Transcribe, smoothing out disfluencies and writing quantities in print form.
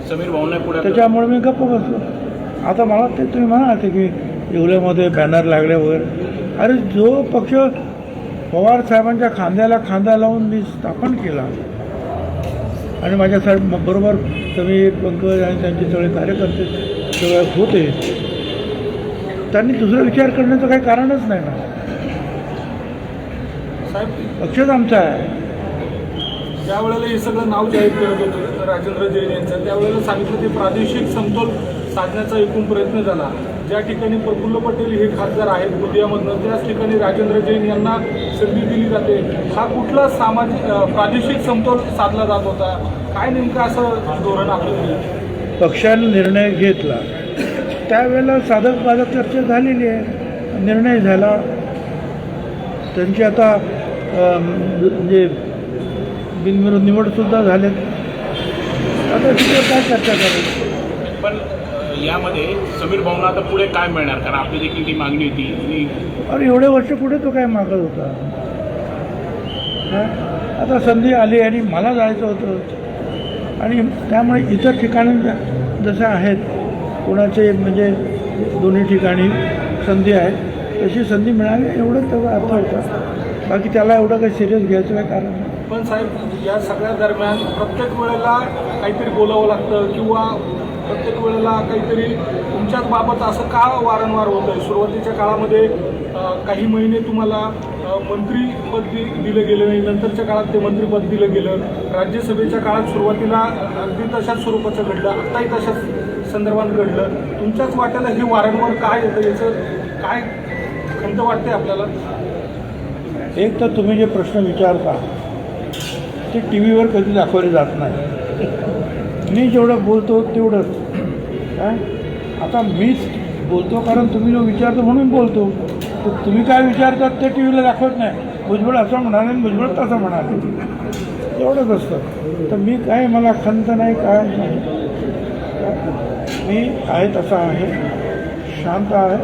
समीर भाऊंना पुढे त्याच्यामुळे मी गप्प बसलो. आता मला ते तुम्ही म्हणाले की येवल्यामध्ये बॅनर लागल्यावर, अरे जो पक्ष पवार साहेबांच्या खांद्याला खांदा लावून मी स्थापन केला आणि माझ्या साहेब बरोबर समीर, पंकज आणि त्यांचे सगळे कार्यकर्ते सगळे होते, त्यांनी दुसरा विचार करण्याचं काही कारणच नाही ना. साहेब पक्षच आमचा आहे. ज्या वेळेला हे सगळं नाव जाहीर करत होतं राजेंद्र जैन यांचं, त्यावेळेला सांगितलं की प्रादेशिक समतोल साधण्याचा एकूण प्रयत्न झाला. ज्या ठिकाणी प्रफुल्ल पटेल हे खासदार आहेत गोंदियामधनं, त्याच ठिकाणी राजेंद्र जैन यांना संधी दिली जाते. हा कुठला प्रादेशिक समतोल साधला जात होता? काय नेमकं असं धोरण आपलं? पक्षाने निर्णय घेतला त्यावेळेला साधक बाधक चर्चा झालेली आहे, निर्णय झाला. त्यांची आता म्हणजे बिनविरोध निवडसुद्धा झालेत. आता तिथे काय चर्चा करायची? पण यामध्ये समीर भाऊंना आता पुढे काय मिळणार? कारण आपली देखील ती मागणी होती आणि अरे एवढे वर्ष पुढे तो काय मागत होता? आता संधी आली आणि मला जायचं होतं आणि त्यामुळे इतर ठिकाणी जसं आहेत कोणाचे म्हणजे दोन्ही ठिकाणी संधी आहेत तशी संधी मिळाली एवढंच त्याचा अर्थ होता. बाकी त्याला एवढं काही सिरियस घ्यायचं काय कारण नाही. पण साहेब या सगळ्या दरम्यान प्रत्येक वेळेला काहीतरी बोलावं लागतं किंवा प्रत्येक वेळेला काहीतरी तुमच्याच बाबत असं का वारंवार होतं आहे? सुरुवातीच्या काळामध्ये काही महिने तुम्हाला मंत्रीपद दिलं गेलं नाही, नंतरच्या काळात ते मंत्रिपद दिलं गेलं. राज्यसभेच्या काळात सुरुवातीला अगदी तशाच स्वरूपाचं घडलं, आत्ताही तशाच संदर्भात घडलं. तुमच्याच वाट्याला हे वारंवार काय येतं, याचं काय खंत वाटते आपल्याला? एक तर तुम्ही जे प्रश्न विचारता ते टी व्हीवर कधी दाखवले जात नाही. मी जेवढं बोलतो तेवढंच काय. आता मीच बोलतो कारण तुम्ही जो विचारतो म्हणून बोलतो. तर तुम्ही काय विचारतात ते टी व्हीला दाखवत नाही. भुजबळ असं म्हणाले भुजबळ तसं म्हणाले, एवढंच असतं. तर मी काय मला खंत नाही काय नाही. मी आहे तसा आहे, शांत आहे.